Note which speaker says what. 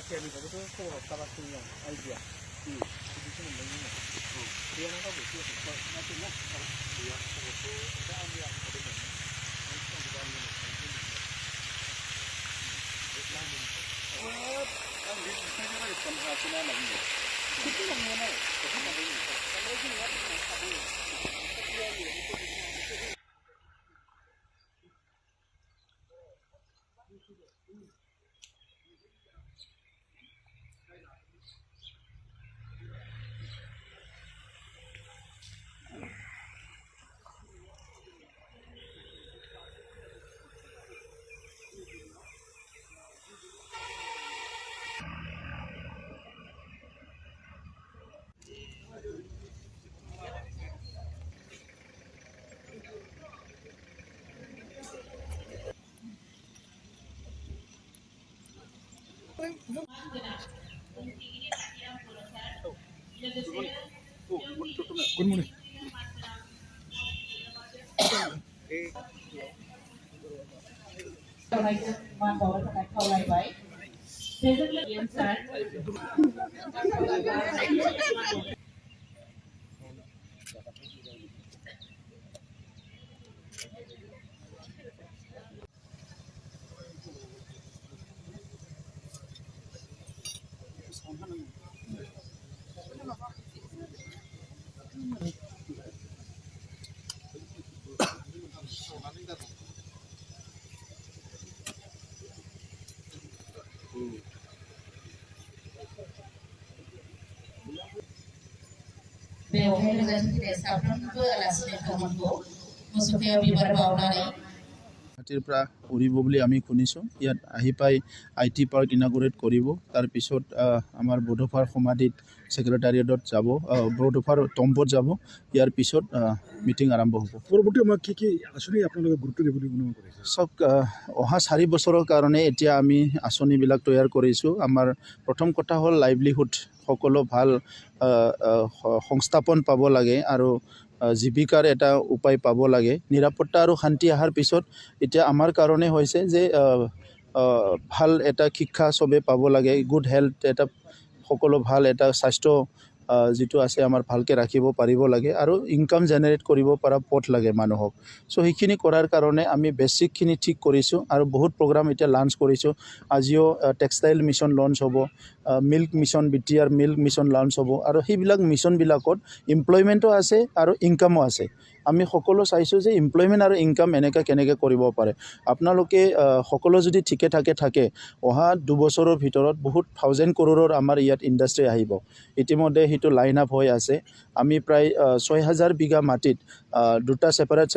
Speaker 1: 마케팅이 저것도 코어 없다가 그냥 아이디어. 이 무슨 뭐냐. 리안하고 있어요. 맞죠? 리안 그것도 다음이야.
Speaker 2: Good morning.
Speaker 3: बेवहाय लोगो दिनै साफ्रोमबो आलासिनि खामानिखौ मोसौखौ बिबार बावनानै
Speaker 4: হাতীৰ পৰা উৰিব বুলি আমি শুনিছোঁ। ইয়াত আহি পাই IT পাৰ্ক ইনাগুৰেট কৰিব। তাৰপিছত আমাৰ বড়োফাৰ সমাধিত ছেক্ৰেটাৰিয়েটত যাব, বড়োফাৰ টম্বত যাব। ইয়াৰ পিছত মিটিং আৰম্ভ হ'ব।
Speaker 2: পৰৱৰ্তী সময়ত কি আঁচনি আপোনালোকে গুৰুত্ব দিব বুলি অনুমান কৰিছে?
Speaker 4: চব অহা 4 বছৰৰ কাৰণে এতিয়া আমি আঁচনিবিলাক তৈয়াৰ কৰিছোঁ। আমাৰ প্ৰথম কথা হ'ল লাইভলিহুড, সকলো ভাল সংস্থাপন পাব লাগে আৰু জীৱিকাৰ এটা উপায় পাব লাগে। নিৰাপত্তা আৰু শান্তি অহাৰ পিছত এতিয়া আমাৰ কাৰণে হৈছে যে ভাল এটা শিক্ষা চবে পাব লাগে, গুড হেল্থ এটা সকলো ভাল এটা স্বাস্থ্য যিটো আছে আমাৰ ভালকৈ ৰাখিব পাৰিব লাগে আৰু ইনকাম জেনেৰেট কৰিব পৰা পথ লাগে মানুহক। চ' সেইখিনি কৰাৰ কাৰণে আমি বেছিকখিনি ঠিক কৰিছোঁ আৰু বহুত প্ৰগ্ৰাম এতিয়া লঞ্চ কৰিছোঁ। আজিও টেক্সটাইল মিছন লঞ্চ হ'ব, milk mission BTR milk mission launch হ'ব আৰু সেইবিলাক মিছনবিলাকত এমপ্লয়মেণ্টো আছে আৰু ইনকামো আছে। আমি সকলো চাইছোঁ যে এমপ্লয়মেণ্ট আৰু ইনকাম কেনেকৈ কৰিব পাৰে। আপোনালোকে সকলো যদি ঠিকে থাকে অহা 2 বছৰৰ ভিতৰত বহুত 1000 কৰোৰৰ আমাৰ ইয়াত ইণ্ডাষ্ট্ৰী আহিব। ইতিমধ্যে সেইটো লাইন আপ হৈ আছে। আমি প্ৰায় 6000 বিঘা মাটিত দুটা ছেপাৰেট